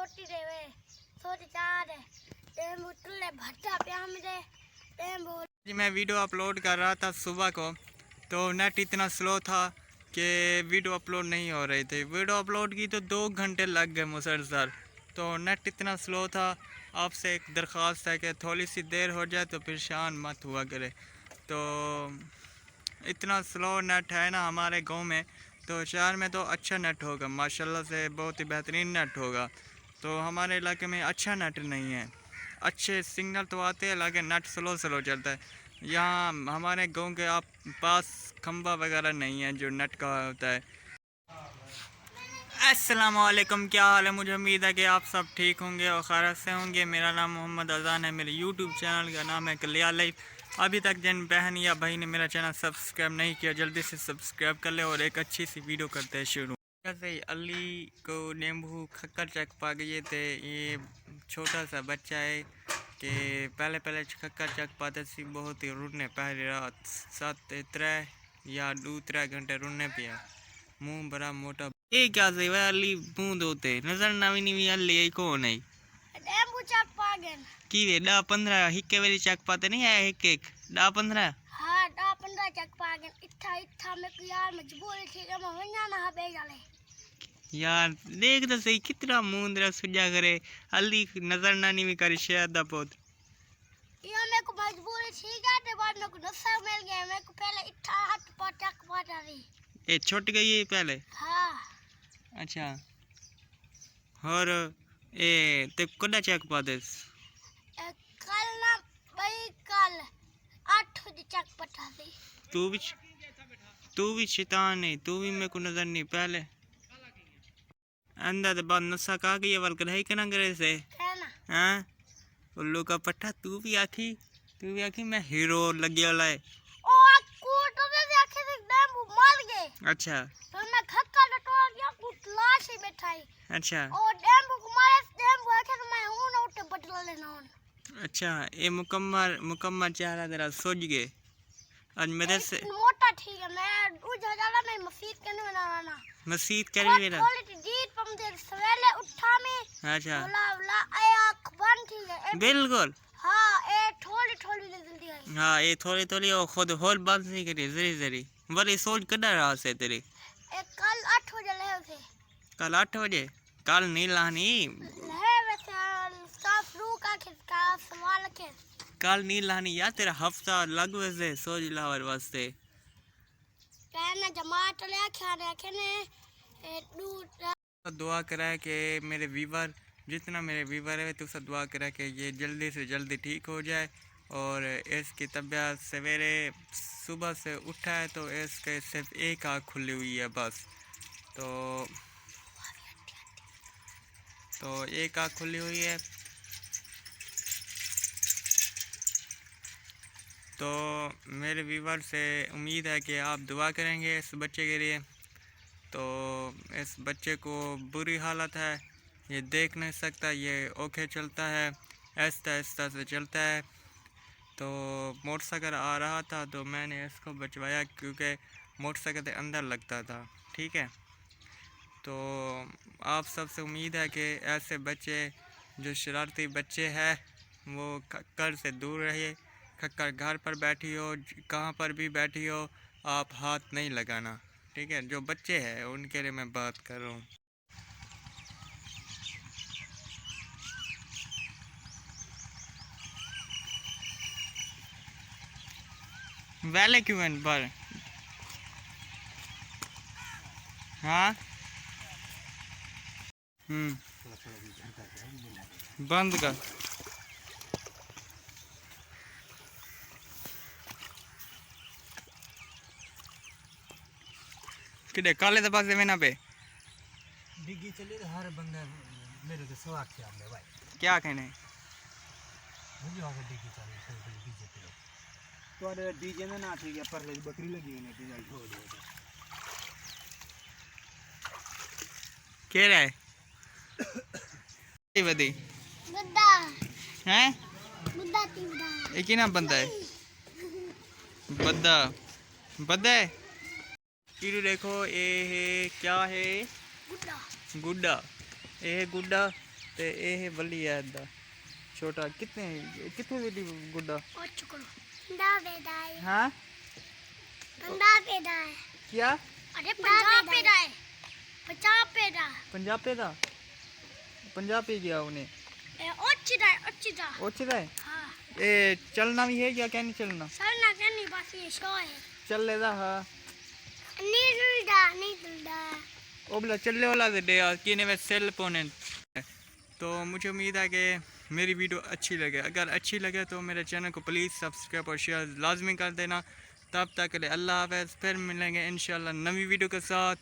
रोटी देवे सोच चार टेम उतले भट्टा प्याम दे टेम बोल। मैं वीडियो अपलोड कर रहा था सुबह को, तो नेट इतना स्लो था कि वीडियो अपलोड नहीं हो रही थी। वीडियो अपलोड की तो 2 घंटे लग गए मुसलसल, तो नेट इतना स्लो था। आपसे एक दरख्वास्त है कि थोड़ी सी देर हो जाए तो परेशान मत हुआ करे। तो इतना स्लो नेट है ना हमारे गांव में, तो शहर में तो अच्छा नेट होगा माशाल्लाह से, बहुत ही बेहतरीन नेट होगा। तो हमारे इलाके में अच्छा नेट नहीं है, अच्छे सिग्नल तो आते हैं लेकिन नेट स्लो चलता है। यहाँ हमारे गांव के आप पास खंबा वगैरह नहीं है जो नेट का होता है। अस्सलाम वालेकुम, क्या हाल है? मुझे उम्मीद है कि आप सब ठीक होंगे और खैरियत से होंगे। मेरा नाम मोहम्मद अजान है, मेरे यूट्यूब चैनल का नाम है कलिया लाइफ। अभी तक जिन बहन या भाई ने मेरा चैनल सब्सक्राइब नहीं किया जल्दी से सब्सक्राइब कर ले और एक अच्छी सी वीडियो करते हैं शुरू। जैसे अली को नींबू खक्कर चक पा गए थे, ये छोटा सा बच्चा है कि पहले खक्कर चक पाते सी, बहुत ही रुने पहली रात 7 या 2-3 घंटे रुने पिया, मुंह बड़ा मोटा। ये क्या से वह अली मुंह धोते नजर नवी नवी अली कौन है टेम चक पागन की वे 10-15 हिक्के वेरी चक पाते नहीं है, एक 10-15। हां 10-15 चक पागन इत्था इत्था में यार मजबूर थी के वन्या ना बे जाले यार देख तो सही कितना मुंह सुजा करे, अली नजर नानी भी कर शायद दा पोत ये मेरे को मजबूरी थी क्या ते बाद मेरे को नशा मिल गया। मेरे को पहले इत्था हाथ पटक पटा रही ये छूट गई है पहले। हां अच्छा, और ए ते कोड़ा चेक पाते कल ना भाई कल 8 बजे चक पटा दी। तू भी शैतान है, तू भी मेरे को नजर नहीं पहले अंदर बाद नशा का गई वल कर है कि ना करे से कहना हां उल्लू का पट्टा। तू भी आखी मैं हीरो लगे वाला है। ओ कूट दे देखे से नींबू मर गए। अच्छा तो मैं खक्का टोड़ गया कूट लाश ही बैठाई। अच्छा और नींबू को मारे नींबू आखे तो मैं हूं ना उठे बदला लेना हूं। अच्छा, ये मुकम्मल चेहरा तेरा सोच गए आज मेरे से मोटा ठीक है। मैं उज जाला मैं मस्जिद के नहीं बनाना ना मस्जिद कर मेरा थोड़ी जीत पम दे सवेरे उठा में। अच्छा बोला आया आंख बंद ठीक है बिल्कुल। हां ए थोड़ी जल्दी आई। हाँ ये थोड़ी और खुद होल बात नहीं करी जरी वाली सोच कदा रहा से तेरी। कल 8 बजे ले उसे कल 8 बजे कल नहीं लानी ले वैसे साफ रू का खिसका सवाल के कल नहीं लानी यार, तेरा हफ्ता लग वैसे सोच लावर वास्ते कहना जमात ले आखे ने दुआ करा है कि मेरे व्यूवर जितना मेरे व्यूवर है तो सब दुआ करा कि ये जल्दी से जल्दी ठीक हो जाए। और इसकी तबीयत सवेरे सुबह से उठा है तो इसके सिर्फ एक आँख खुली हुई है बस, तो एक आँख खुली हुई है। तो मेरे व्यूवर से उम्मीद है कि आप दुआ करेंगे इस बच्चे के लिए। तो इस बच्चे को बुरी हालत है, ये देख नहीं सकता, ये ओखे चलता है, आहिस्ता से चलता है। तो मोटरसाइकिल आ रहा था तो मैंने इसको बचवाया क्योंकि मोटरसाइकिल के अंदर लगता था। ठीक है, तो आप सबसे उम्मीद है कि ऐसे बच्चे जो शरारती बच्चे हैं वो खक्कर से दूर रहिए। खक्कर घर पर बैठी हो कहाँ पर भी बैठी हो आप हाथ नहीं लगाना, ठीक है? जो बच्चे हैं उनके लिए मैं बात कर रहा हूँ। वेले क्यों पर हाँ बंद कर किधे काले तो पास में ना पे डिग्गी चली तो हर बंदा मेरे तो सवाल क्या है भाई क्या कहने मुझे आगे डिग्गी चली फिर डीजे पे तो अरे डीजे में ना ठीक है पर बकरी लगी है नहीं तो छोड़ दो के रहा है ये बदी बुद्धा हैं बुद्धा एक ही ना बंदा है बद्दा बद्दा है कीड़ू देखो ये है क्या है बुद्धा गुड्डा, ये है गुड्डा ते ये बल्ली है दा छोटा कितने कितने वेली गुड्डा और चुकलो बंदा बेदाय हाँ बंदा बेदाय क्या अरे पंजाब बेदाय पंजाब बेदा पंजाब पे गया उन्हें ओचिदा ओछदा है हाँ ये चलना भी है या क्या नहीं चलना सरना कहनी बस ये शो है चल लेदा हाँ नहीं दुलदा ओ बोला चलने वाला दे दे यार किने में सेल पोने तो मुझे उम्मीद है कि मेरी वीडियो अच्छी लगे अगर अच्छी लगे तो मेरे चैनल को प्लीज़ सब्सक्राइब और शेयर लाजमी कर देना तब तक के लिए अल्लाह हाफ़िज़ फिर मिलेंगे इंशाल्लाह नवी वीडियो के साथ।